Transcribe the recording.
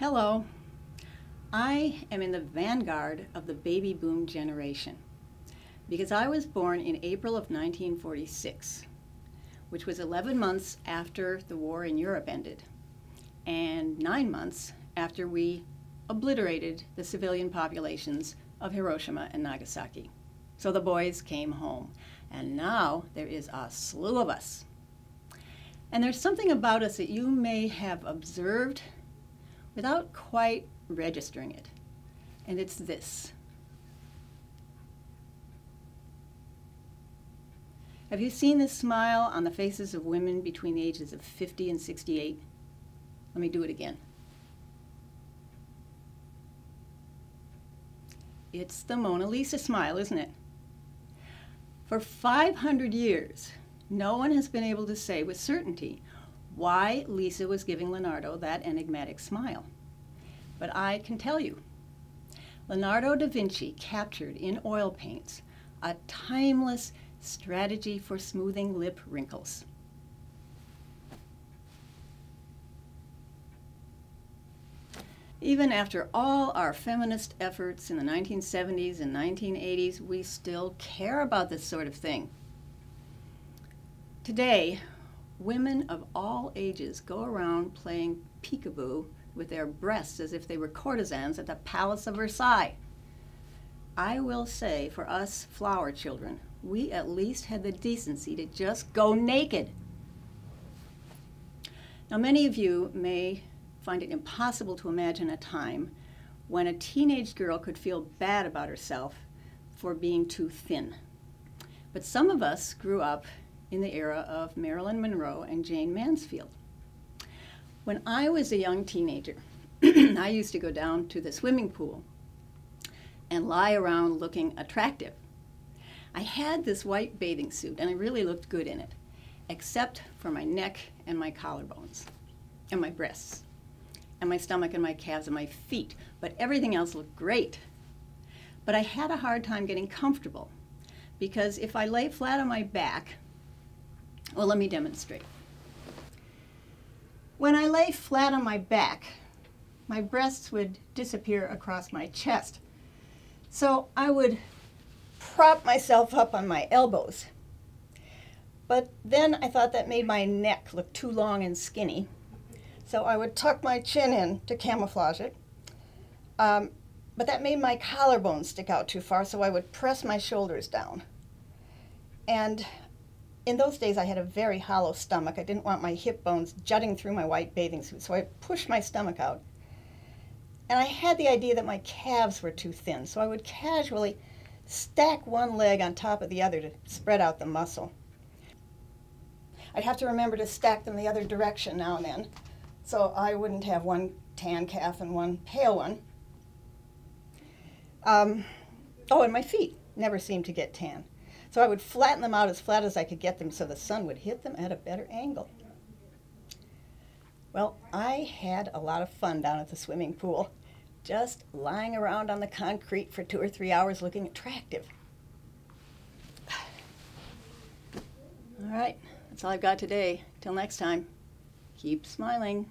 Hello. I am in the vanguard of the baby boom generation because I was born in April of 1946, which was 11 months after the war in Europe ended and 9 months after we obliterated the civilian populations of Hiroshima and Nagasaki. So the boys came home, and now there is a slew of us. And there's something about us that you may have observed without quite registering it, and it's this. Have you seen this smile on the faces of women between the ages of 50 and 68? Let me do it again. It's the Mona Lisa smile, isn't it? For 500 years, no one has been able to say with certainty why Lisa was giving Leonardo that enigmatic smile. But I can tell you. Leonardo da Vinci captured in oil paints a timeless strategy for smoothing lip wrinkles. Even after all our feminist efforts in the 1970s and 1980s, we still care about this sort of thing. Today, women of all ages go around playing peekaboo with their breasts as if they were courtesans at the Palace of Versailles. I will say, for us flower children, we at least had the decency to just go naked. Now, many of you may find it impossible to imagine a time when a teenage girl could feel bad about herself for being too thin. But some of us grew up in the era of Marilyn Monroe and Jane Mansfield. When I was a young teenager, I used to go down to the swimming pool and lie around looking attractive. I had this white bathing suit, and I really looked good in it, except for my neck and my collarbones, and my breasts, and my stomach and my calves and my feet, but everything else looked great. But I had a hard time getting comfortable, because if I lay flat on my back, well, let me demonstrate. When I lay flat on my back, my breasts would disappear across my chest. So I would prop myself up on my elbows. But then I thought that made my neck look too long and skinny. So I would tuck my chin in to camouflage it. But that made my collarbone stick out too far, so I would press my shoulders down. And in those days, I had a very hollow stomach. I didn't want my hip bones jutting through my white bathing suit, so I pushed my stomach out. And I had the idea that my calves were too thin, so I would casually stack one leg on top of the other to spread out the muscle. I'd have to remember to stack them the other direction now and then, so I wouldn't have one tan calf and one pale one. And my feet never seemed to get tan. So I would flatten them out as flat as I could get them so the sun would hit them at a better angle. Well, I had a lot of fun down at the swimming pool, just lying around on the concrete for 2 or 3 hours looking attractive. All right, that's all I've got today. Till next time, keep smiling.